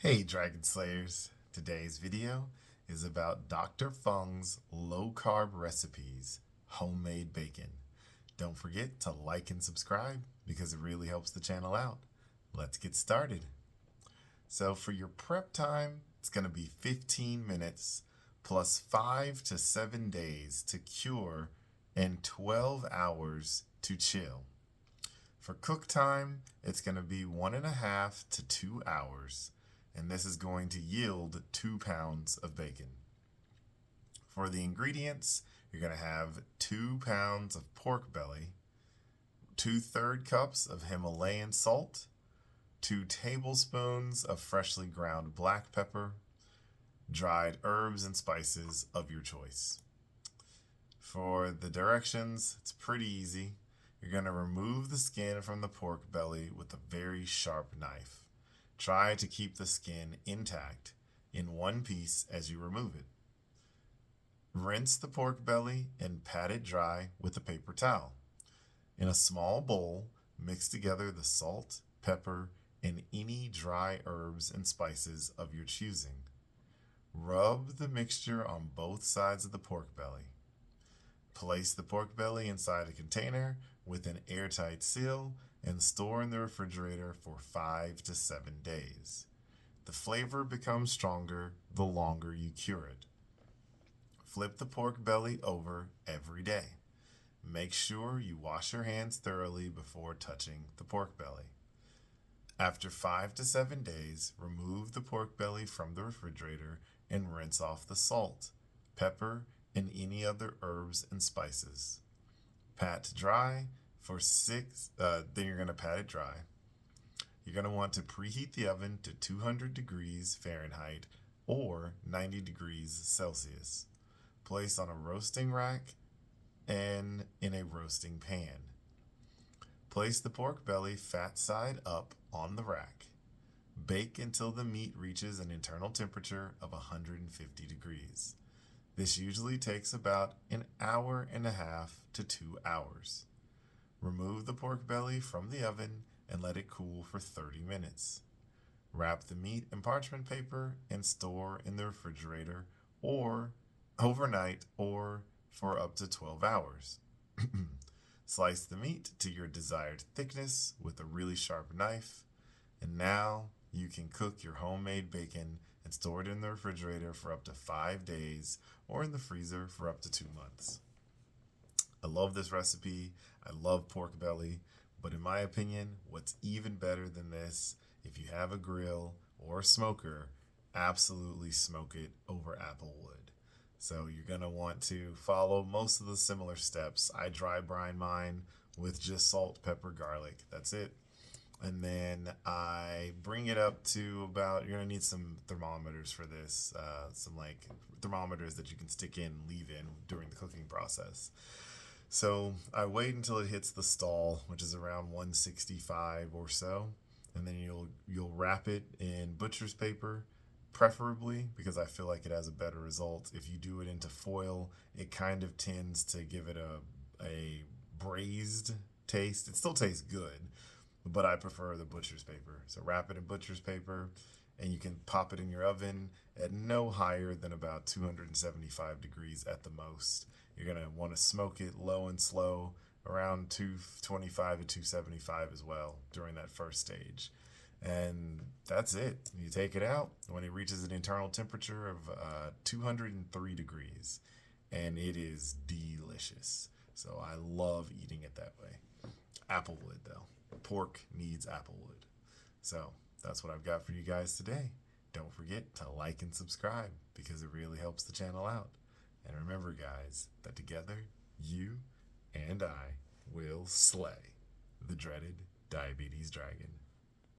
Hey Dragon Slayers! Today's video is about Dr. Fung's low-carb recipes, homemade bacon. Don't forget to like and subscribe because it really helps the channel out. Let's get started. So for your prep time, it's going to be 15 minutes plus 5 to 7 days to cure and 12 hours to chill. For cook time, it's going to be 1.5 to 2 hours, and this is going to yield 2 pounds of bacon. For the ingredients, you're going to have 2 pounds of pork belly, 2/3 cups of Himalayan salt, 2 tablespoons of freshly ground black pepper, dried herbs and spices of your choice. For the directions, it's pretty easy. You're going to remove the skin from the pork belly with a very sharp knife. Try to keep the skin intact in one piece as you remove it. Rinse the pork belly and pat it dry with a paper towel. In a small bowl, mix together the salt, pepper, and any dry herbs and spices of your choosing. Rub the mixture on both sides of the pork belly. Place the pork belly inside a container with an airtight seal and store in the refrigerator for 5 to 7 days. The flavor becomes stronger the longer you cure it. Flip the pork belly over every day. Make sure you wash your hands thoroughly before touching the pork belly. After 5 to 7 days, remove the pork belly from the refrigerator and rinse off the salt, pepper, and any other herbs and spices. Pat dry for then you're going to pat it dry. You're going to want to preheat the oven to 200 degrees Fahrenheit or 90 degrees Celsius. Place on a roasting rack and in a roasting pan. Place the pork belly fat side up on the rack. Bake until the meat reaches an internal temperature of 150 degrees. This usually takes about 1.5 hours to 2 hours. Remove the pork belly from the oven and let it cool for 30 minutes. Wrap the meat in parchment paper and store in the refrigerator or overnight or for up to 12 hours. Slice the meat to your desired thickness with a really sharp knife, and now you can cook your homemade bacon and store it in the refrigerator for up to 5 days or in the freezer for up to 2 months. I love this recipe. I love pork belly, but in my opinion, what's even better than this, if you have a grill or a smoker, absolutely smoke it over apple wood. So you're going to want to follow most of the similar steps. I dry brine mine with just salt, pepper, garlic. That's it. And then I bring it up to about, you're going to need some thermometers for this, some like thermometers that you can stick in and leave in during the cooking process. So I wait until it hits the stall, which is around 165 or so, and then you'll wrap it in butcher's paper, preferably because I feel like it has a better result. If you do it into foil, it kind of tends to give it a braised taste. It still tastes good, but I prefer the butcher's paper. So wrap it in butcher's paper, and you can pop it in your oven at no higher than about 275 degrees at the most. You're going to want to smoke it low and slow, around 225 to 275 as well during that first stage. And that's it. You take it out when it reaches an internal temperature of 203 degrees, and it is delicious. So I love eating it that way. Applewood, though. Pork needs applewood. So that's what I've got for you guys today. Don't forget to like and subscribe because it really helps the channel out. And remember, guys, that together, you and I will slay the dreaded diabetes dragon.